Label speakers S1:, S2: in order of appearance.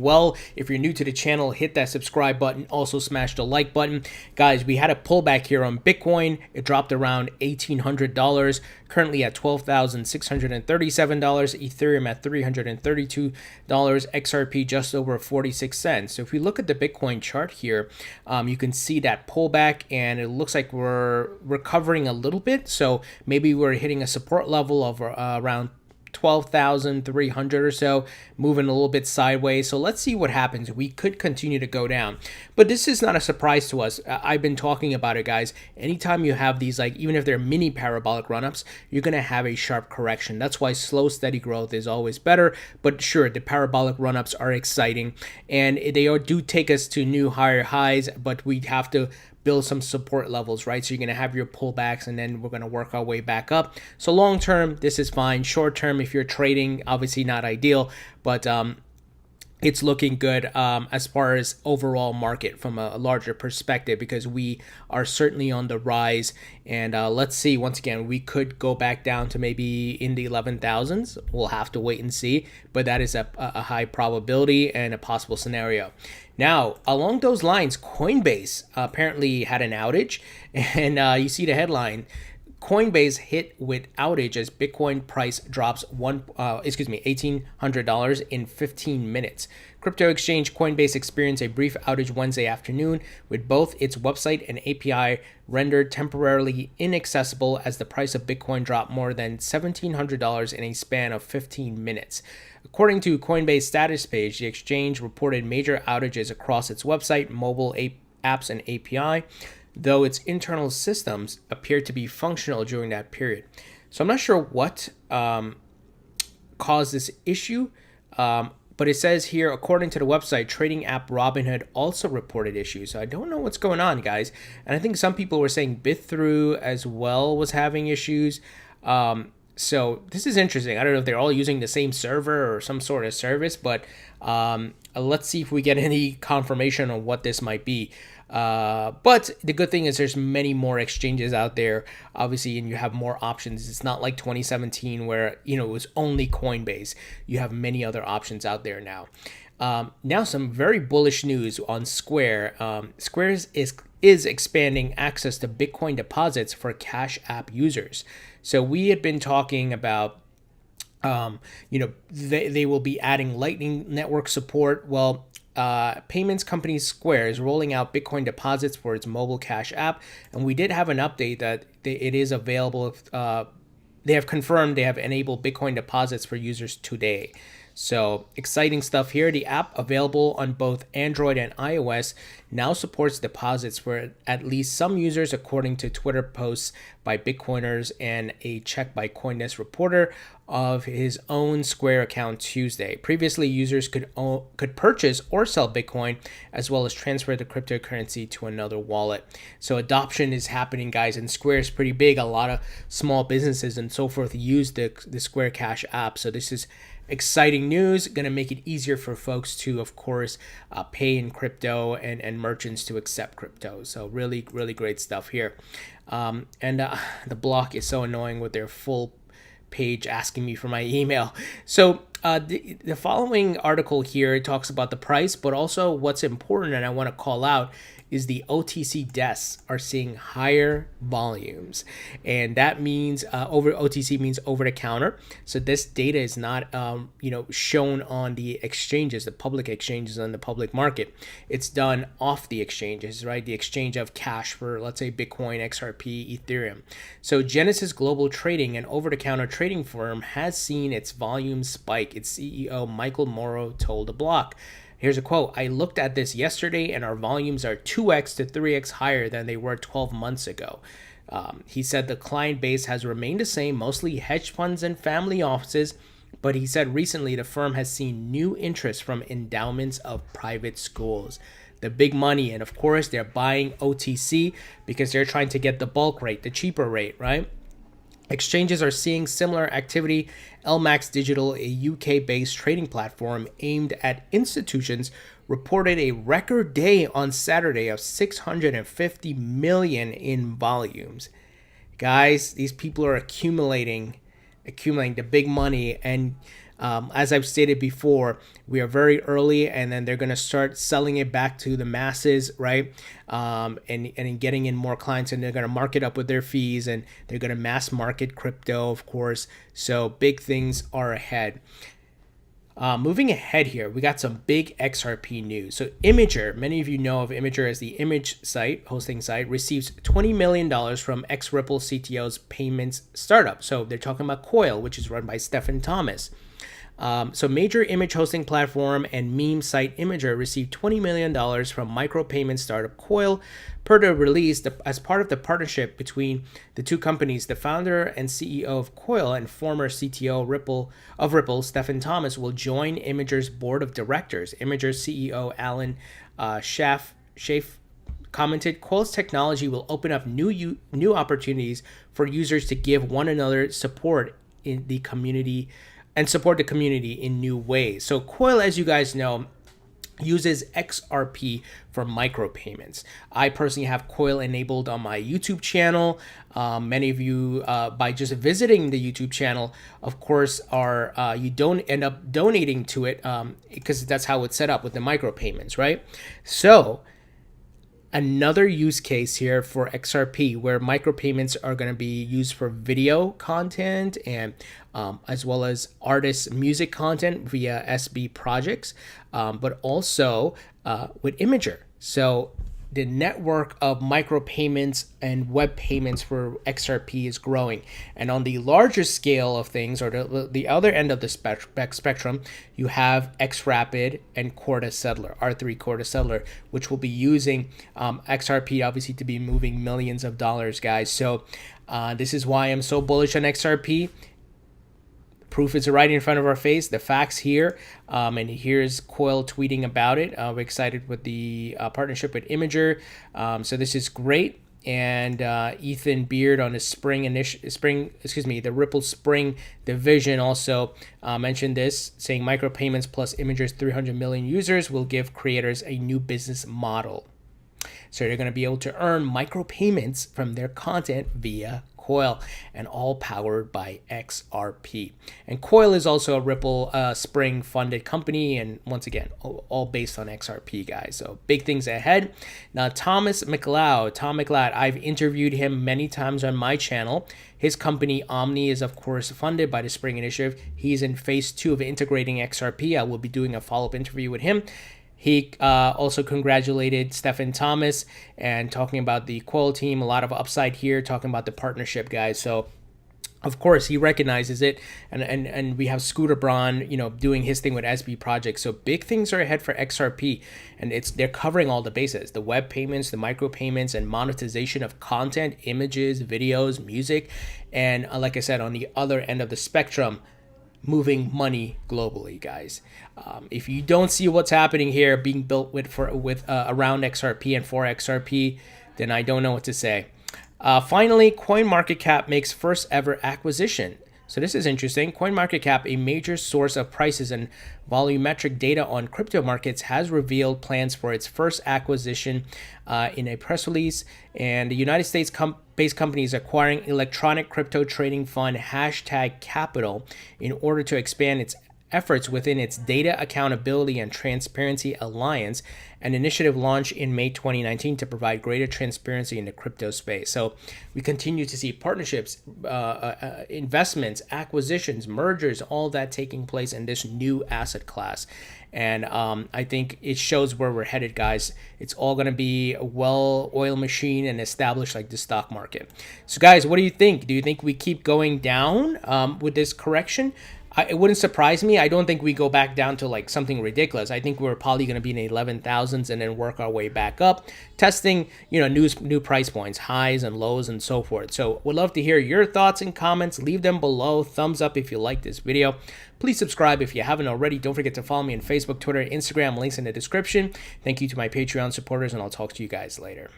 S1: well. If you're new to the channel, hit that subscribe button. Also smash the like button. Guys, we had a pullback here on Bitcoin. It dropped around $1,800, currently at $12,637. Ethereum at $332. XRP just over 46 cents. So if we look at the Bitcoin chart here, you can see that pullback, and it looks like we're recovering a little bit. So maybe we're hitting a support level of around 12,300 or so, moving a little bit sideways. So let's see what happens. We could continue to go down, but this is not a surprise to us. I've been talking about it, guys. Anytime you have these, like, even if they're mini parabolic run-ups, you're going to have a sharp correction. That's why slow, steady growth is always better. But sure, the parabolic run-ups are exciting, and they do take us to new higher highs, but we have to build some support levels, right? So you're going to have your pullbacks, and then we're going to work our way back up. So long term, this is fine. Short term, if you're trading, obviously not ideal, but it's looking good as far as overall market from a larger perspective, because we are certainly on the rise. And let's see, once again, we could go back down to maybe in the 11,000s. We'll have to wait and see, but that is a high probability and a possible scenario. Now, along those lines, Coinbase apparently had an outage, and you see the headline: Coinbase hit with outage as Bitcoin price drops $1,800 in 15 minutes. Crypto exchange Coinbase experienced a brief outage Wednesday afternoon, with both its website and API rendered temporarily inaccessible as the price of Bitcoin dropped more than $1,700 in a span of 15 minutes. According to Coinbase status page, the exchange reported major outages across its website, mobile apps, and API, though its internal systems appeared to be functional during that period. So I'm not sure what caused this issue, but it says here, according to the website, trading app Robinhood also reported issues. So I don't know what's going on, guys. And I think some people were saying BitThrough as well was having issues. So this is interesting. I don't know if they're all using the same server or some sort of service, but let's see if we get any confirmation on what this might be. But the good thing is there's many more exchanges out there, obviously, and you have more options. It's not like 2017 where, it was only Coinbase. You have many other options out there now. Now some very bullish news on Square. Square is expanding access to Bitcoin deposits for Cash App users. So we had been talking about, they will be adding Lightning Network support. Well, payments company Square is rolling out Bitcoin deposits for its mobile Cash App, and we did have an update that it is available. They have confirmed they have enabled Bitcoin deposits for users today. So exciting stuff here. The app, available on both Android and iOS, now supports deposits for at least some users, according to Twitter posts by Bitcoiners and a check by CoinDesk reporter of his own Square account Tuesday. Previously, users could purchase or sell Bitcoin, as well as transfer the cryptocurrency to another wallet. So adoption is happening, guys, and Square is pretty big. A lot of small businesses and so forth use the Square Cash app. So this is exciting news, going to make it easier for folks to, of course, pay in crypto and merchants to accept crypto. So really, really great stuff here. The block is so annoying with their full page asking me for my email. So the following article here talks about the price, but also what's important, and I want to call out, is the OTC desks are seeing higher volumes, and that means OTC means over the counter. So this data is not shown on the exchanges, the public exchanges on the public market. It's done off the exchanges, right? The exchange of cash for, let's say, Bitcoin, XRP, Ethereum. So Genesis Global Trading, an over-the-counter trading firm, has seen its volume spike. Its CEO Michael Morrow told the Block. Here's a quote: "I looked at this yesterday and our volumes are 2x to 3x higher than they were 12 months ago." He said the client base has remained the same, mostly hedge funds and family offices, but he said recently the firm has seen new interest from endowments of private schools. The big money, and of course they're buying OTC because they're trying to get the bulk rate, the cheaper rate, right? Exchanges are seeing similar activity. LMAX Digital, a UK-based trading platform aimed at institutions, reported a record day on Saturday of 650 million in volumes. Guys, these people are accumulating the big money, and As I've stated before, we are very early, and then they're going to start selling it back to the masses, right? And getting in more clients, and they're going to mark it up with their fees, and they're going to mass market crypto, of course. So big things are ahead. Moving ahead here, we got some big XRP news. So Imager, many of you know of Imager as the image site, hosting site, receives $20 million from ex-Ripple CTO's payments startup. So they're talking about Coil, which is run by Stephen Thomas. So major image hosting platform and meme site Imager received $20 million from micropayment startup Coil. Per the release, as part of the partnership between the two companies, the founder and CEO of Coil and former CTO of Ripple, Stephen Thomas, will join Imager's board of directors. Imager's CEO Alan Schaff commented, Coil's technology will open up new opportunities for users to give one another support in the community and support the community in new ways. So Coil, as you guys know, uses XRP for micropayments. I personally have Coil enabled on my YouTube channel. Many of you, by just visiting the YouTube channel, of course, you don't end up donating to it because that's how it's set up with the micropayments, right? So another use case here for XRP where micropayments are going to be used for video content and as well as artists' music content via SB projects, but also with Imager. So the network of micropayments and web payments for XRP is growing. And on the larger scale of things, or the other end of the spectrum, you have XRapid and Corda Settler, R3 Corda Settler, which will be using XRP obviously to be moving millions of dollars, guys. So this is why I'm so bullish on XRP. Proof is right in front of our face, the facts here, and here's Coil tweeting about it. We're excited with the partnership with Imager, so this is great. And Ethan Beard on his the Ripple Spring division also mentioned this, saying micropayments plus Imager's 300 million users will give creators a new business model. So they're going to be able to earn micropayments from their content via Coil, and all powered by XRP. And Coil is also a Ripple Spring funded company, and once again, all based on XRP, guys. So big things ahead. Now, Tom McLeod, I've interviewed him many times on my channel. His company Omni is of course funded by the Spring Initiative. He's in phase 2 of integrating XRP. I will be doing a follow-up interview with him. He also congratulated Stephen Thomas and talking about the Coil team, a lot of upside here, talking about the partnership, guys. So, of course, he recognizes it, and we have Scooter Braun, doing his thing with SB Project. So big things are ahead for XRP, and they're covering all the bases: the web payments, the micropayments, and monetization of content, images, videos, music, and like I said, on the other end of the spectrum, moving money globally, guys. If you don't see what's happening here being built around XRP and for XRP, then I don't know what to say. Finally, CoinMarketCap makes first ever acquisition. So this is interesting. CoinMarketCap, a major source of prices and volumetric data on crypto markets, has revealed plans for its first acquisition in a press release. And the United States-based company is acquiring electronic crypto trading fund #Capital in order to expand its efforts within its Data Accountability and Transparency Alliance, an initiative launched in May 2019 to provide greater transparency in the crypto space. So we continue to see partnerships, investments, acquisitions, mergers, all that taking place in this new asset class. And I think it shows where we're headed, guys. It's all going to be a well-oiled machine and established like the stock market. So, guys, what do you think? Do you think we keep going down with this correction? It wouldn't surprise me. I don't think we go back down to like something ridiculous. I think we're probably going to be in the 11,000s and then work our way back up, testing, new price points, highs and lows and so forth. So would love to hear your thoughts and comments. Leave them below. Thumbs up if you like this video. Please subscribe if you haven't already. Don't forget to follow me on Facebook, Twitter, Instagram. Links in the description. Thank you to my Patreon supporters, and I'll talk to you guys later.